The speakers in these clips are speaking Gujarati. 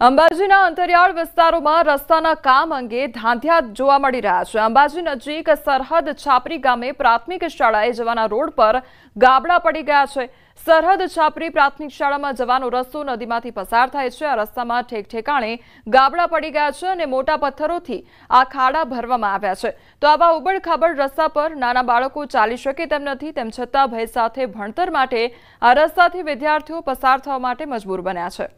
અંબાજીના અંતરિયાળ વિસ્તારોમાં રસ્તાના કામ અંગે ધાંધિયા જોવા મળી રહ્યા છે। અંબાજી નજીક સરહદ છાપરી ગામે પ્રાથમિક શાળાએ જવાના રોડ પર ગાબડા પડી ગયા છે। સરહદ છાપરી પ્રાથમિક શાળામાં જવાનો રસ્તો નદીમાંથી પસાર થાય છે। આ રસ્તામાં ઠેક ઠેકાણે ગાબડા પડી ગયા છે અને મોટા પથ્થરોથી આ ખાડા ભરવામાં આવ્યા છે। તો આવા ઉબડખાબડ રસ્તા પર નાના બાળકો ચાલી શકે તેમ નથી, તેમ છતાં ભય સાથે ભણતર માટે આ રસ્તાથી વિદ્યાર્થીઓ પસાર થવા માટે મજબૂર બન્યા છે।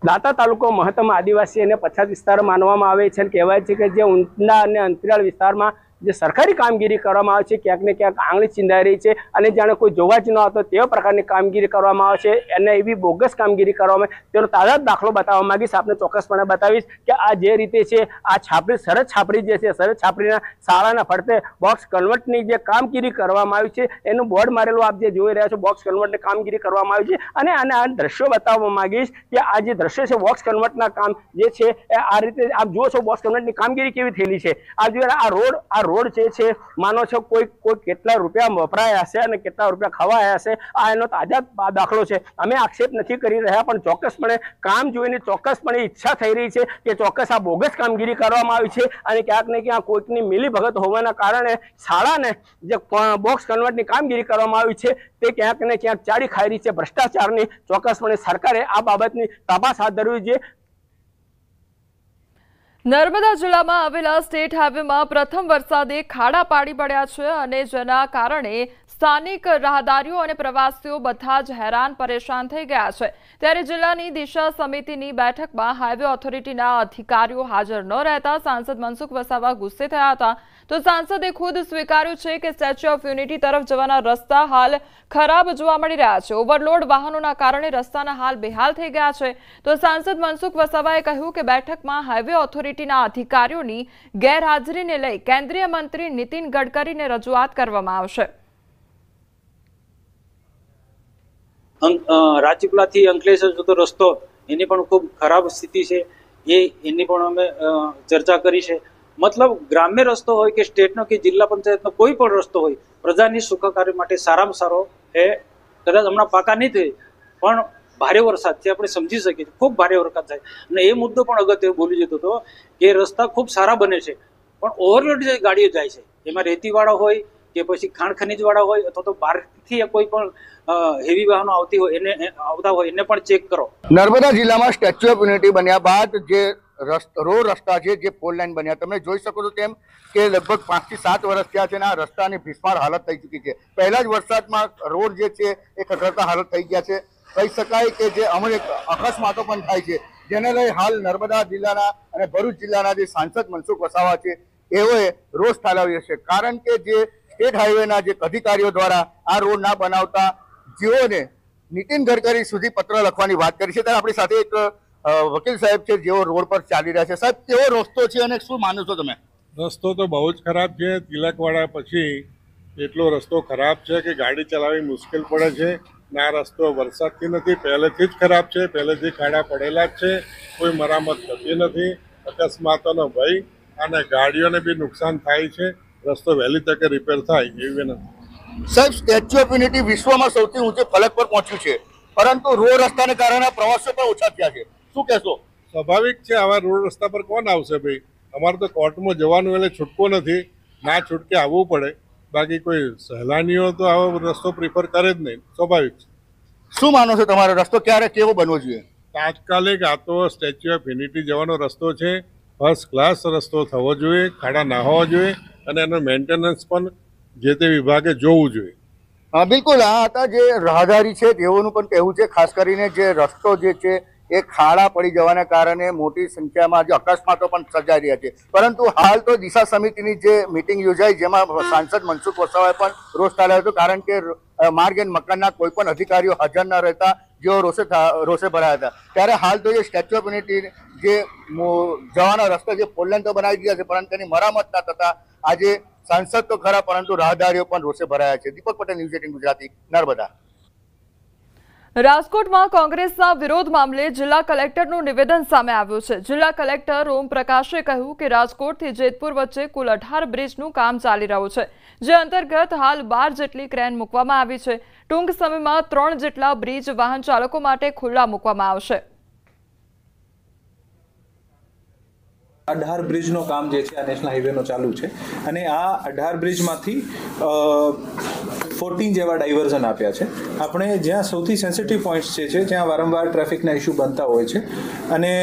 દાતા તાલુકો મહત્તમ આદિવાસી અને પછાત વિસ્તાર માનવામાં આવે છે। કહેવાય છે કે જે ઊંડા અને અંતરિયાળ વિસ્તારમાં જે સરકારી કામગીરી કરવામાં આવે છે ક્યાંક ને ક્યાંક આંગળી ચીંધાઈ રહી છે અને જાણે કોઈ જોવા જ ન આવતો તેવા પ્રકારની કામગીરી કરવામાં આવે છે અને એવી બોગસ કામગીરી કરવામાં તેનો તાજા દાખલો બતાવવા માંગીશ। આપણે ચોક્કસપણે બતાવીશ કે આ જે રીતે છે આ છાપરી સરહદ છાપરી જે છે સરહદ છાપરીના શાળાના ફરતે બોક્સ કન્વર્ટની જે કામગીરી કરવામાં આવી છે એનું બોર્ડ મારેલું આપ જે જોઈ રહ્યા છો બોક્સ કન્વર્ટની કામગીરી કરવામાં આવી છે અને આ દ્રશ્યો બતાવવા માંગીશ કે આ જે દ્રશ્ય છે બોક્સ કન્વર્ટના કામ જે છે આ રીતે આપ જુઓ છો બોક્સ કન્વર્ટની કામગીરી કેવી થયેલી છે। આ જો આ રોડ જે છે માનો છો કોઈ કેટલા રૂપિયા વપરાયા હશે અને કેટલા રૂપિયા ખવાયા હશે આ એનો તાજા દાખલો છે। અમે આક્ષેપ નથી કરી રહ્યા પણ ચોક્કસપણે કામ જોઈને ચોક્કસપણે ઈચ્છા થઈ રહી છે કે ચોક્કસ આ બોગસ કામગીરી કરવામાં આવી છે અને ક્યાંક ને ક્યાંક કોઈકની મિલીભગત હોવાના કારણે શાળાને જે બોક્સ કન્વર્ટની કામગીરી કરવામાં આવી છે તે ક્યાંક ને ક્યાંક ચાડી ખાઈ રહી છે ભ્રષ્ટાચારની। ચોક્કસપણે સરકારે આ બાબતની તપાસ હાથ ધરવી જોઈએ। નર્મદા જિલ્લામાં આવેલા સ્ટેટ હાઈવેમાં પ્રથમ વરસાદે ખાડા પાડી પડ્યા છે અને જેના કારણે સ્થાનિક રાહદારીઓ અને પ્રવાસીઓ બધા જ હેરાન પરેશાન થઈ ગયા છે। ત્યારે જિલ્લાની દિશા સમિતિની બેઠકમાં હાઈવે ઓથોરિટીના અધિકારીઓ હાજર ન રહેતા સાંસદ મનસુખ વસાવા ગુસ્સે થયા હતા। તો સાંસદે ખુદ સ્વીકાર્યું છે કે સ્ટેચ્યુ ઓફ યુનિટી તરફ જવાના રસ્તા હાલ ખરાબ જોવા મળી રહ્યા છે। ઓવરલોડ વાહનોના કારણે રસ્તાના હાલ બેહાલ થઈ ગયા છે। તો સાંસદ મનસુખ વસાવાએ કહ્યું કે બેઠકમાં હાઈવે ઓથોરિટીના અધિકારીઓની ગેરહાજરીને લઈ કેન્દ્રીય મંત્રી નીતિન ગડકરીને રજૂઆત કરવામાં આવશે। રાજપીપળાથી અંકલેશ્વર જતો રસ્તો એની પણ ખૂબ ખરાબ સ્થિતિ છે, એની પણ અમે ચર્ચા કરી છે। મતલબ ગ્રામ્ય રસ્તો હોય કે સ્ટેટનો કે જિલ્લા પંચાયતનો કોઈ પણ રસ્તો હોય પ્રજાની સુખાકારી માટે સારામાં સારો એ કદાચ હમણાં પાકા નહીં થાય પણ ભારે વરસાદથી આપણે સમજી શકીએ ખૂબ ભારે વરસાદ થાય અને એ મુદ્દો પણ અગત્ય બોલી જતો હતો કે રસ્તા ખૂબ સારા બને છે પણ ઓવરલોડ જે ગાડીઓ જાય છે એમાં રેતીવાળા હોય કે પછી ખાણ ખનીજવાળા હોય અથવા તો બહારથી કોઈ પણ હેવી વાહનો આવતા હોય એને પણ ચેક કરો। નર્મદા જિલ્લામાં સ્ટેચ્યુ ઓફ યુનિટી બન્યા બાદ જે રોડ રસ્તા છે જે ફોર લાઈન બન્યા તમે જોઈ શકો છો તેમ કે લગભગ 5 થી 7 વર્ષ થયા છે અને આ રસ્તાની ભીષમાર હાલત થઈ ચૂકી છે। પહેલા જ વરસાદમાં રોડ જે છે એ કકડતા હાલત થઈ ગયા છે। કહી શકાય કે જે અમુક અકસ્માતો પણ થાય છે જેને લઈ હાલ નર્મદા જિલ્લાના અને ભરૂચ જિલ્લાના જે સાંસદ મનસુખ વસાવા છે એઓએ રોષ ઠાલવ્યો છે કારણ કે જે સ્ટેટ હાઈવેના જે અધિકારીઓ દ્વારા આ રોડ ના બનાવતા જેઓને નીતિન ગડકરી સુધી પત્ર લખવાની વાત કરી છે। ત્યારે આપણી સાથે એક વકીલ સાહેબ છે જેઓ રોડ પર ચાલી રહ્યા છે। સાહેબ કેવો રસ્તો છે અને શું માનો છો તમે? રસ્તો તો બહુ જ ખરાબ છે। તિલકવાડા પછી એટલો રસ્તો ખરાબ છે કે ગાડી ચલાવવી મુશ્કેલ પડે છે। ના રસ્તો વરસાદથી નથી, પહેલેથી જ ખરાબ છે, પહેલેથી ખાડા પડેલા જ છે, કોઈ મરામત થતી નથી, અકસ્માતોનો ભય અને ગાડીઓને બી નુકસાન થાય છે। રસ્તો વહેલી તકે રિપેર થાય એવી વિનંતી। સાહેબ સ્ટેચ્યુ ઓફ યુનિટી વિશ્વમાં સૌથી ઊંચે ફલક પર પહોંચ્યું છે પરંતુ રોડ રસ્તાને કારણે પ્રવાસીઓ પણ ઓછા થયા છે, શું કહેશો? સ્વાભાવિક છે, આવા રોડ રસ્તા પર કોણ આવશે ભાઈ? અમારે તો કોર્ટમાં જવાનું એટલે છૂટકો નથી, ના છૂટકે આવવું પડે, બાકી કોઈ સહેલાણીઓ તો આવો રસ્તો પ્રિફર કરે જ નહીં, સ્વાભાવિક છે। શું માનો છો તમારો રસ્તો ક્યારે કેવો બનવો જોઈએ? તાત્કાલિક આ તો સ્ટેચ્યુ ઓફ યુનિટી જવાનો રસ્તો છે, ફર્સ્ટ ક્લાસ રસ્તો થવો જોઈએ, ખાડા ના હોવા જોઈએ અને એનું મેન્ટેનન્સ પણ જે તે વિભાગે જોવું જોઈએ। હા બિલકુલ, આ હતા જે રાહદારી છે તેઓનું પણ કહેવું છે ખાસ કરીને જે રસ્તો જે છે એ ખાડા પડી જવાના કારણે મોટી સંખ્યામાં જે અકસ્માતો પણ સર્જાઈ રહ્યા છે। પરંતુ હાલ તો દિશા સમિતિની જે મિટિંગ યોજાઈ જેમાં સાંસદ મનસુખ વસાવાએ પણ રોષ ઠાલવ્યો હતો કારણ કે માર્ગ એન્ડ મકાનના કોઈ પણ અધિકારીઓ હાજર ન રહેતા જેઓ રોષે ભરાયા હતા। ત્યારે હાલ તો જે સ્ટેચ્યુ ઓફ યુનિટી જે જવાના રસ્તા જે ફોર લાઈન તો બનાવી દીધા છે પરંતુ તેની મરામત ના થતા આજે સાંસદ તો ખરા પરંતુ રાહદારીઓ પણ રોષે ભરાયા છે। દીપક પટેલ, ન્યૂઝ 18 ગુજરાતી, નર્મદા। રાજકોટમાં કોંગ્રેસના વિરોધ મામલે જિલ્લા કલેક્ટરનું નિવેદન સામે આવ્યું છે। જિલ્લા કલેક્ટર ઓમ પ્રકાશે કહ્યું કે રાજકોટથી જેતપુર વચ્ચે કુલ 18 બ્રિજનું કામ ચાલી રહ્યું છે, જે અંતર્ગત હાલ 12 જેટલી ક્રેન મૂકવામાં આવી છે। ટૂંક સમયમાં 3 જેટલા બ્રિજ વાહન ચાલકો માટે ખુલ્લા મૂકવામાં આવશે। 18 બ્રિજનો કામ જે છે આ નેશનલ હાઈવેનો ચાલુ છે અને આ 18 બ્રિજમાંથી 14 જેવા ડાયવર્ઝન આપ્યા છે। આપણે જ્યાં સૌથી સેન્સિટિવ પોઈન્ટ્સ છે જ્યાં વારંવાર ટ્રાફિકના ઇસ્યુ બનતા હોય છે અને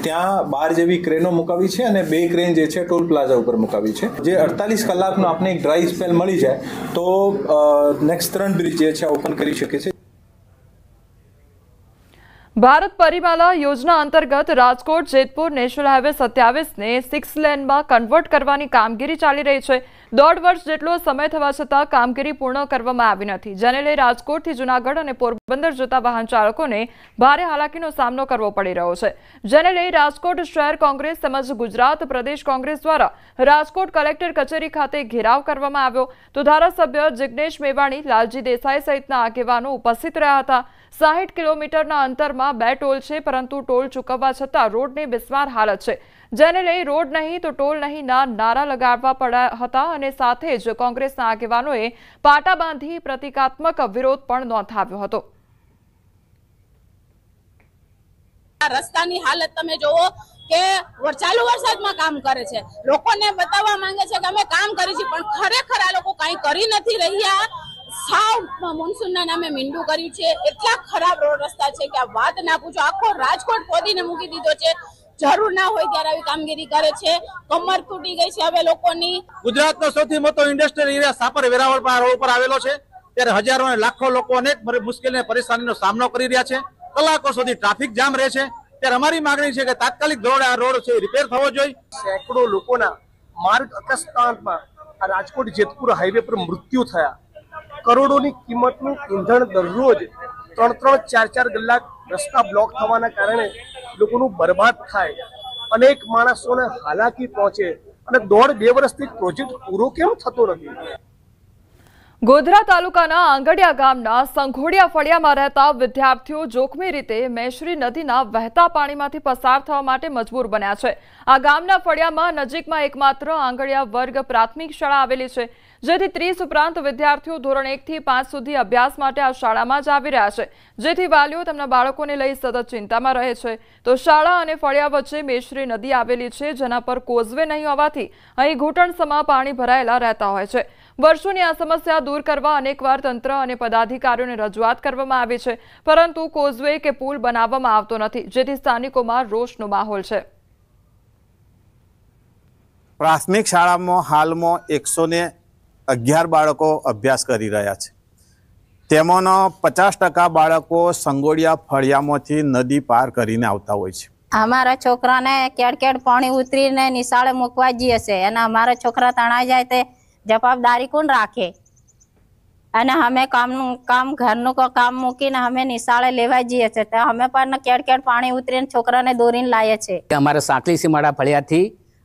ત્યાં 12 જેવી ક્રેનો મુકાવી છે અને 2 ક્રેન જે છે ટોલ પ્લાઝા ઉપર મુકાવી છે। જે 48 કલાકનો આપણે એક ડ્રાય સ્પેલ મળી જાય તો નેક્સ્ટ 3 બ્રિજ જે છે ઓપન કરી શકે છે। ભારત પરિમાલા યોजना અંતર્ગત રાજકોટ જેતપુર નેશનલ હાઈવે 27 ને 6 લેનમાં કન્વર્ટ કરવાની કામગીરી ચાલી રહી છે। 1.5 વર્ષ જેટલો સમય થવા છતાં કામગીરી પૂર્ણ કરવામાં આવી નથી, જેને લઈ રાજકોટથી જૂનાગઢ અને પોરબંદર જતા વાહન ચાલકોને ભારે હાલાકીનો સામનો કરવો પડી રહ્યો છે, જેને લઈ રાજકોટ શહેર કોંગ્રેસ તેમજ ગુજરાત પ્રદેશ કોંગ્રેસ દ્વારા રાજકોટ કલેક્ટર કચેરી ખાતે ઘેરાવ કરવામાં આવ્યો, તો ધારાસભ્ય જિગ્નેશ મેવાણી, લાલજી દેસાઈ સહિતના આગેવાનો ઉપસ્થિત રહ્યા હતા। 60 કિલોમીટરના અંતરમાં 2 ટોલ છે, પરંતુ ટોલ ચૂકવવા છતાં રોડની બિસ્માર હાલત છે, જેને લઈ રોડ નહીં તો ટોલ નહીંના નારા લગાડવા પડ્યા હતા અને સાથે જ કોંગ્રેસના આગેવાનોએ પાટા બાંધી પ્રતિકાત્મક વિરોધ પણ નોંધાવ્યો હતો। રસ્તાની હાલત તમે જોવો કે ચાલુ વરસાદમાં કામ કરે છે, લોકોને બતાવવા માંગે છે કે અમે કામ કરી છે, પણ ખરેખર આ લોકો કંઈ કરી નથી રહ્યા। સાવ મોન્સૂનના નામે મીંડું કર્યું છે। એટલા ખરાબ રોડ રસ્તા છે કે આ વાત ના પૂછો। આખો રાજકોટ ખોદીને મૂકી દીધો છે, જરૂર ના હોય ત્યારે આવી કામગીરી કરે છે। કમર તૂટી ગઈ છે હવે લોકોની। ગુજરાતનો સૌથી મોટો industrial area Sapar Veraval road પર આવેલો છે, ત્યારે હજારો અને લાખો લોકો અનેક મુશ્કેલી અને પરેશાનીનો સામનો કરી રહ્યા છે। કલાકો સુધી ટ્રાફિક જામ રહે છે, ત્યારે અમારી માંગણી છે કે તાત્કાલિક ધોરણે આ રોડ છે રિપેર થવો જોઈએ। સેંકડો લોકોના માર્ગ અકસ્માતમાં આ રાજકોટ જેતપુર હાઈવે પર મૃત્યુ થયા। કરોડોની કિંમતનું ઈંધણ દરરોજ 3-4 કલાક રસ્તા બ્લોક થવાના કારણે લોકોનું બરબાદ થાય, અનેક માણસોને હાલાકી પહોંચે અને 1.5-2 વર્ષથી પ્રોજેક્ટ પૂરો કેમ થતો નથી। ગોધરા તાલુકાના આંગડિયા ગામના સંઘોડિયા ફળિયામાં રહેતા વિદ્યાર્થીઓ જોખમી રીતે મેશ્રી નદીના વહેતા પાણીમાંથી પસાર થવા માટે મજબૂર બન્યા છે। આ ગામના ફળિયામાં નજીકમાં એકમાત્ર આંગડિયા વર્ગ પ્રાથમિક શાળા આવેલી છે, જેથી 30 ઉપરાંત વિદ્યાર્થીઓ ધોરણ 1 થી 5 સુધી અભ્યાસ માટે આ શાળામાં જ આવી રહ્યા છે, જેથી વાલીઓ તેમના બાળકોને લઈ સતત ચિંતામાં રહે છે। તો શાળા અને ફળિયા વચ્ચે મેશ્રી નદી આવેલી છે, જેના પર કોઝવે નહીં હોવાથી અહીં ઘૂંટણસમા પાણી ભરાયેલા રહેતા હોય છે। વર્ષોની આ સમસ્યા દૂર કરવા અનેકવાર તંત્ર અને પદાધિકારીઓને રજૂઆત કરવામાં આવી છે, પરંતુ કોઝવે કે પુલ બનાવવામાં આવતો નથી, જેથી સ્થાનિકોમાં રોષનો માહોલ છે। પ્રાથમિક શાળામાં હાલમાં 111 બાળકો અભ્યાસ કરી રહ્યા છે, તેમાંના 50% બાળકો સંગોડિયા ફળિયામાંથી નદી પાર કરીને આવતા હોય છે। અમારા છોકરાને કેડ પાણી ઉતરીને નિશાળે મૂકવા જઈએ છે અને અમારા છોકરા તણાઈ જાય તે જવાબદારી કોણ રાખે? અને અમે ઘરનું કામ મૂકીને અમે નિશાળે લેવા જઈએ છીએ, તો અમે પણ કેડ પાણી ઉતરીને છોકરાને દોરીને લાવીએ છીએ। અમારે સાંકલી સીમાડા ફળિયાથી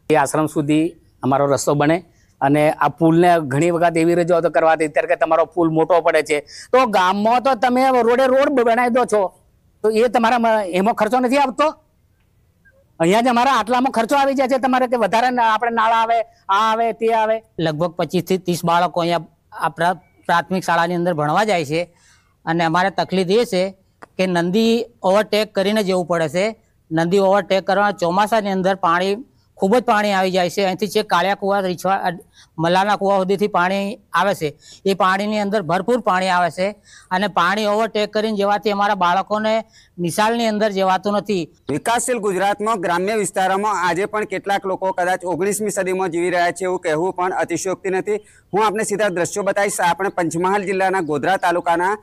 આશ્રમ સુધી અમારો રસ્તો બને અને આ પુલને ઘણી વખત એવી રજૂઆતો કરવાથી અત્યારે કે તમારો પુલ મોટો પડે છે, તો ગામમાં તો તમે રોડ બનાવી દો છો, તો એ તમારા એમાં ખર્ચો નથી આવતો? અહીંયા જ અમારા આટલામાં ખર્ચો આવી જાય છે તમારે કે વધારે આપણે નાળા આવે, આ આવે તે આવે। લગભગ 25 થી 30 બાળકો અહીંયા આપણા પ્રાથમિક શાળાની અંદર ભણવા જાય છે અને અમારે તકલીફ એ છે કે નદી ઓવરટેક કરીને જવું પડે છે। નદી ઓવરટેક કરવા ચોમાસાની અંદર પાણી ખૂબ જ પાણી આવી જાય છે। અહીંથી જે કાળિયા કુવા, રીછવા, મલાના કુવા સુધીથી પાણી આવે છે, એ પાણીની અંદર ભરપૂર પાણી આવે છે અને પાણી ઓવરટેક કરીને જવાથી અમારા બાળકોને નિશાળની અંદર જવાતું નથી। વિકાસશીલ ગુજરાતમાં ગ્રામ્ય વિસ્તારોમાં આજે પણ કેટલાક લોકો કદાચ 19મી સદીમાં જીવી રહ્યા છે એવું કહેવું પણ અતિશયોક્તિ નથી। હું આપને સીધા દ્રશ્યો બતાવીશ। આપણે પંચમહાલ જિલ્લાના ગોધરા તાલુકાના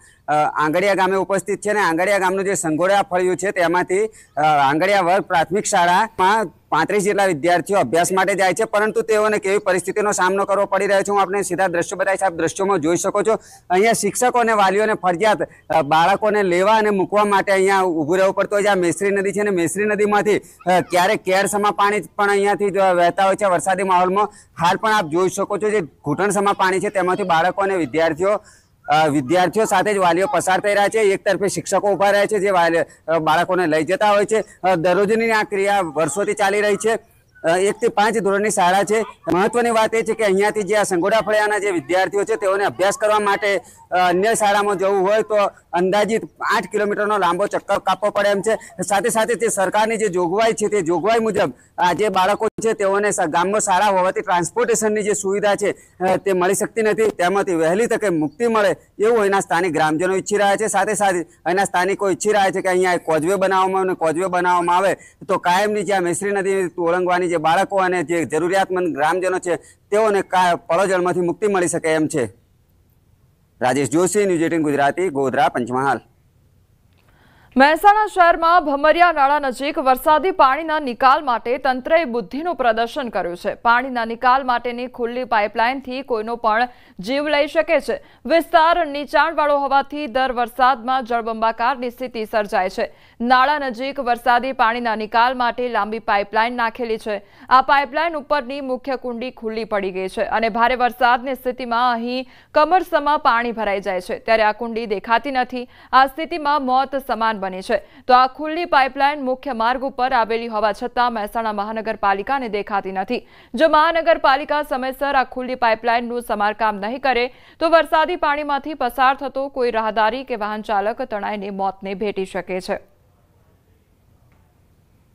આંગડિયા ગામે ઉપસ્થિત છે અને આંગડિયા ગામનું જે સંઘોડિયા ફળિયું છે તેમાંથી આંગડિયા વર્ગ પ્રાથમિક શાળામાં 35 જેટલા વિદ્યાર્થીઓ અભ્યાસ માટે જાય છે, પરંતુ તેઓને કેવી પરિસ્થિતિનો સામનો કરવો પડી રહ્યો છે હું આપણે સીધા દ્રશ્યો બતાવીશ। આપ દ્રશ્યોમાં જોઈ શકો છો, અહીંયા શિક્ષકો અને વાલીઓને ફરજિયાત બાળકોને લેવા અને મૂકવા માટે અહીંયા ઊભું રહેવું પડતું હોય છે। આ મેશ્રી નદી છે અને મેશ્રી નદીમાંથી ક્યારેક કેરસમા પાણી પણ અહીંયાથી વહેતા હોય છે વરસાદી માહોલમાં। હાલ પણ આપ જોઈ શકો છો જે ઘૂંટણસમા પાણી છે તેમાંથી બાળકો અને વિદ્યાર્થીઓ વિદ્યાર્થીઓ સાથે જ વાલીઓ પસાર થઈ રહ્યા છે। એક તરફે શિક્ષકો ઉભા રહ્યા છે જે બાળકોને લઈ જતા હોય છે। દરરોજની આ ક્રિયા વર્ષોથી ચાલી રહી છે। 1 થી 5 ધોરણની શાળા છે। મહત્વની વાત એ છે કે અહીંયાથી જે આ સંગોડા ફળિયાના જે વિદ્યાર્થીઓ છે તેઓને અભ્યાસ કરવા માટે અન્ય શાળામાં જવું હોય તો અંદાજિત 8 કિલોમીટરનો લાંબો ચક્કર કાપવો પડે એમ છે। સાથે સાથે તે સરકારની જે જોગવાઈ છે તે જોગવાઈ મુજબ આ જે બાળકો છે તેઓને ગામમાં શાળા હોવાથી ટ્રાન્સપોર્ટેશનની જે સુવિધા છે તે મળી શકતી નથી। તેમાંથી વહેલી તકે મુક્તિ મળે એવું અહીંના સ્થાનિક ગ્રામજનો ઈચ્છી રહ્યા છે। સાથે સાથે અહીંના સ્થાનિકો ઈચ્છી રહ્યા છે કે અહીંયા કોઝવે બનાવવામાં આવે તો કાયમની જે આ મેસરી નદી ઓળંગવાની જે બાળકો અને જે જરૂરિયાતમંદ ગ્રામજનો છે તેઓને પળોજળમાંથી મુક્તિ મળી શકે એમ છે। રાજેશ જોશી, ન્યૂઝ 18 ગુજરાતી, ગોધરા, પંચમહાલ। મહેસાણા શહેરમાં ભમરિયા નાળા નજીક વરસાદી પાણીના નિકાલ માટે તંત્રએ બુદ્ધિનું પ્રદર્શન કર્યું છે। પાણીના નિકાલ માટેની ખુલ્લી પાઇપલાઇનથી કોઈનો પણ જીવ લઈ શકે છે। વિસ્તાર નીચાણવાળો હોવાથી દર વરસાદમાં જળબંબાકારની સ્થિતિ સર્જાય છે। નાળા નજીક વરસાદી પાણીના નિકાલ માટે લાંબી પાઇપલાઇન નાખેલી છે। આ પાઇપલાઇન ઉપરની મુખ્ય કુંડી ખુલ્લી પડી ગઈ છે અને ભારે વરસાદની સ્થિતિમાં અહીં કમરસમાં પાણી ભરાઈ જાય છે ત્યારે આ કુંડી દેખાતી નથી। આ સ્થિતિમાં મોત સમાન બની છે। તો આ ખુલ્લી પાઇપલાઇન મુખ્ય માર્ગ ઉપર આવેલી હોવા છતાં મહેસાણા મહાનગરપાલિકાને દેખાતી નથી। જો મહાનગરપાલિકા સમયસર આ ખુલ્લી પાઇપલાઇનનું સમારકામ નહીં કરે તો વરસાદી પાણીમાંથી પસાર થતો કોઈ રાહદારી કે વાહન ચાલક તણાઈને મોતને ભેટી શકે છે।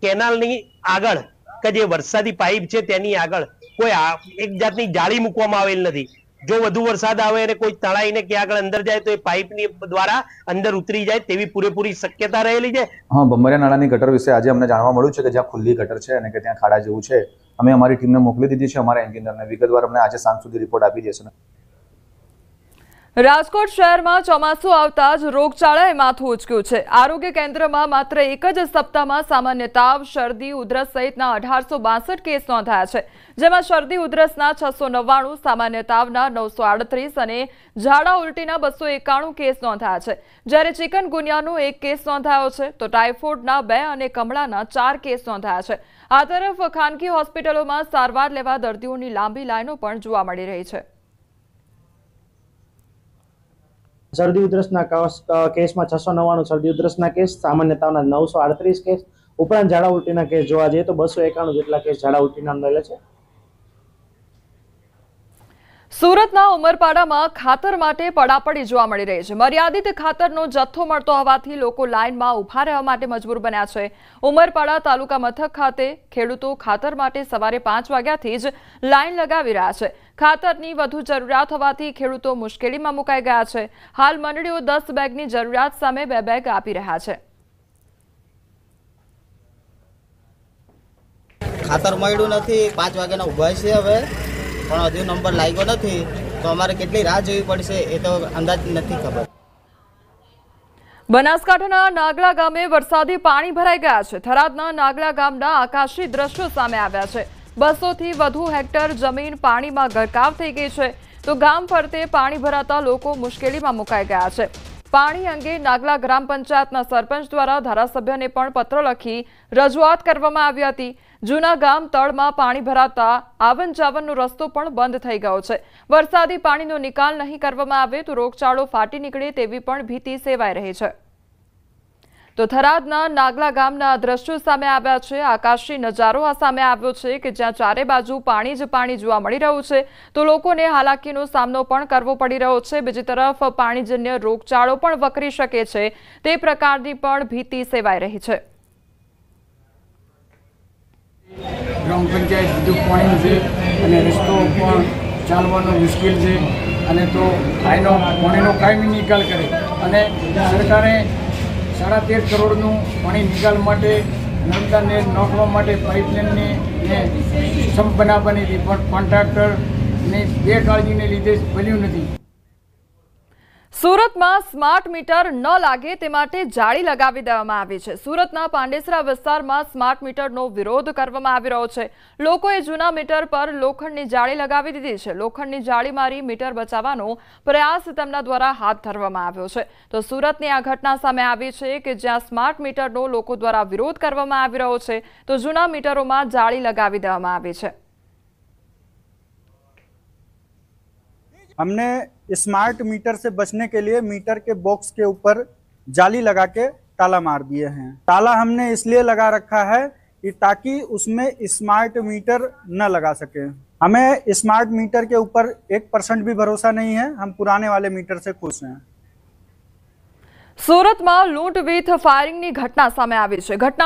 કેનાલની આગળ કે જે વરસાદી પાઇપ છે તેની આગળ કોઈ એક જાતની જાળી મૂકવામાં આવેલ નથી। જો વધુ વરસાદ આવે અને કોઈ તણાઈને ક્યાં આગળ અંદર જાય તો એ પાઇપની દ્વારા અંદર ઉતરી જાય તેવી પૂરેપૂરી શક્યતા રહેલી છે। હા, ભમરિયા નાળાની ગટર વિશે આજે અમને જાણવા મળ્યું છે કે જ્યાં ખુલ્લી ગટર છે અને કે ત્યાં ખાડા જેવું છે। અમે અમારી ટીમને મોકલી દીધી છે। અમારા એન્જિનિયરને વિગતવાર અમને આજે સાંજ સુધી રિપોર્ટ આપી દેશે। રાજકોટ શહેરમાં ચોમાસું આવતા જ રોગચાળાએ માથું ઉંચક્યું છે। આરોગ્ય કેન્દ્રમાં માત્ર એક જ સપ્તાહમાં સામાન્ય તાવ, શરદી, ઉધરસ સહિતના 1862 કેસ નોંધાયા છે, જેમાં શરદી ઉધરસના 699, સામાન્ય તાવના 938 અને ઝાડા ઉલટીના 291 કેસ નોંધાયા છે। જ્યારે ચિકનગુનિયાનો 1 કેસ નોંધાયો છે તો ટાઇફોઇડના 2 અને કમળાના 4 કેસ નોંધાયા છે। આ તરફ ખાનગી હોસ્પિટલોમાં સારવાર લેવા દર્દીઓની લાંબી લાઈનો પણ જોવા મળી રહી છે। શરદી ઉધરસના કેસમાં 699 શરદી ઉધરસના કેસ, સામાન્ય તાવના 938 કેસ, ઉપરાંત ઝાડા ઉલટીના કેસ જોવા જઈએ તો 291 જેટલા કેસ ઝાડા ઉલટીના નોંધાયેલા છે। સુરતના ઉમરપાડામાં ખાતર માટે પડાપડી જોવા મળી રહી છે। મર્યાદિત ખાતરનો જથ્થો મળતો હોવાથી લોકો લાઇનમાં ઉભા રહેવા માટે મજબૂર બન્યા છે। ઉમરપાડા તાલુકા મથક ખાતે ખેડૂતો ખાતર માટે સવારે 5 વાગ્યાથી જ લાઇન લગાવી રહ્યા છે। ખાતરની વધુ જરૂરિયાત હોવાથી ખેડૂતો મુશ્કેલીમાં મુકાઈ ગયા છે। હાલ મંડળીઓ 10 બેગની જરૂરિયાત સામે 2 બેગ આપી રહ્યા છે। ખાતર મળ્યું નથી, 5 વાગ્યાના ઉભા છે હવે પણ હજુ નંબર લાગ્યો નથી તો અમારે કેટલી રાહ જોવી પડશે એ તો અંદાજ નથી ખબર। બનાસકાંઠાના નાગલા ગામે વરસાદી પાણી ભરાઈ ગયા છે। થરાદના નાગલા ગામના આકાશી દ્રશ્યો સામે આવ્યા છે। 200 થી વધુ હેક્ટર જમીન પાણીમાં ગરકાવ થઈ ગઈ છે તો ગામ ફરતે પાણી ભરાતા લોકો મુશ્કેલીમાં મુકાઈ ગયા છે। પાણી અંગે નાગલા ગ્રામ પંચાયતના સરપંચ દ્વારા ધારાસભ્યને પણ પત્ર લખી રજૂઆત કરવામાં આવી હતી। જૂના ગામ તળમાં પાણી ભરાતા આવન જાવનનો રસ્તો પણ બંધ થઈ ગયો છે। વરસાદી પાણીનો નિકાલ નહીં કરવામાં આવે તો રોગચાળો ફાટી નીકળે તેવી પણ ભીતિ સેવાઈ રહી છે। તો થરાદના નાગલા ગામના દ્રશ્યો સામે આવ્યા છે। આકાશી નજારો આ સામે આવ્યો છે કે જ્યાં ચારે બાજુ પાણી જ પાણી જોવા મળી રહ્યું છે તો લોકોને હાલાકીનો સામનો પણ કરવો પડી રહ્યો છે। બીજી તરફ પાણીજન્ય રોગચાળો પણ વકરી શકે છે તે પ્રકારની પણ ભીતિ સેવાઈ રહી છે। ગ્રામ પંચાયત બધું પાણી છે અને રસ્તો પણ ચાલવાનો મુશ્કેલ છે અને તો આનો પાણીનો કાયમી નિકાલ કરે અને સરકારે 13.5 કરોડનું પાણી નિકાલ માટે નર્મદાને નાખવા માટે પાઇપલાઇનને સંપ બનાવવાની હતી પણ કોન્ટ્રાક્ટરની બેકાળજીને લીધે બન્યું નથી। સુરતમાં સ્માર્ટ મીટર ન લાગે તે માટે જાળી લગાવી દેવામાં આવી છે। સુરતના પાંડેસરા વિસ્તારમાં સ્માર્ટ મીટરનો વિરોધ કરવામાં આવી રહ્યો છે। લોકોએ જૂના મીટર પર લોખંડની જાળી લગાવી દીધી છે। લોખંડની જાળી મારી મીટર બચાવવાનો પ્રયાસ તેમના દ્વારા હાથ ધરવામાં આવ્યો છે। તો સુરતની આ ઘટના સામે આવી છે કે જ્યાં સ્માર્ટ મીટરનો લોકો દ્વારા વિરોધ કરવામાં આવી રહ્યો છે તો જૂના મીટરોમાં જાળી લગાવી દેવામાં આવી છે। हमने स्मार्ट मीटर से बचने के लिए मीटर के बॉक्स के ऊपर जाली लगा के ताला मार दिए हैं। ताला हमने इसलिए लगा रखा है कि ताकि उसमें स्मार्ट मीटर न लगा सके। हमें स्मार्ट मीटर के ऊपर 1% भी भरोसा नहीं है। हम पुराने वाले मीटर से खुश हैं। सूरत में लूंट विथ फायरिंग की घटना सामे आवी छे। घटना